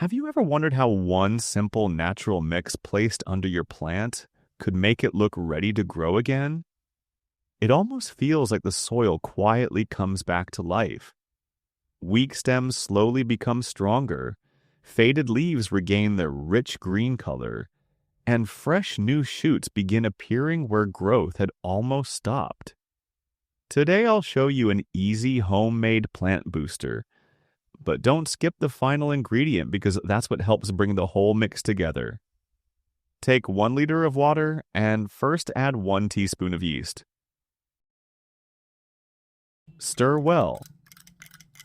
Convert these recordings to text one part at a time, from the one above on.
Have you ever wondered how one simple natural mix placed under your plant could make it look ready to grow again? It almost feels like the soil quietly comes back to life. Weak stems slowly become stronger, faded leaves regain their rich green color, and fresh new shoots begin appearing where growth had almost stopped. Today I'll show you an easy homemade plant booster. But don't skip the final ingredient because that's what helps bring the whole mix together. Take 1 liter of water and first add 1 teaspoon of yeast. Stir well.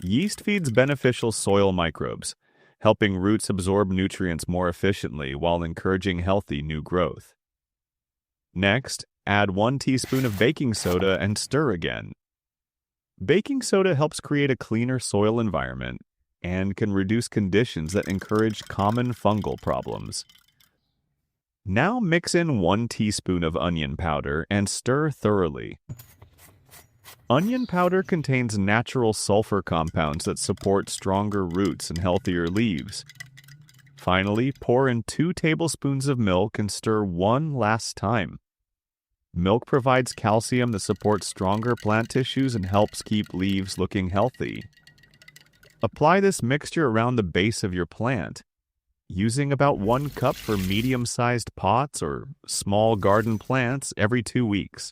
Yeast feeds beneficial soil microbes, helping roots absorb nutrients more efficiently while encouraging healthy new growth. Next, add 1 teaspoon of baking soda and stir again. Baking soda helps create a cleaner soil environment and can reduce conditions that encourage common fungal problems. Now mix in 1 teaspoon of onion powder and stir thoroughly. Onion powder contains natural sulfur compounds that support stronger roots and healthier leaves. Finally, pour in 2 tablespoons of milk and stir one last time. Milk provides calcium that supports stronger plant tissues and helps keep leaves looking healthy. Apply this mixture around the base of your plant, using about 1 cup for medium-sized pots or small garden plants every 2 weeks.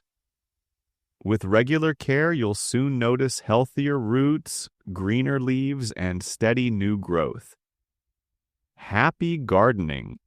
With regular care, you'll soon notice healthier roots, greener leaves, and steady new growth. Happy gardening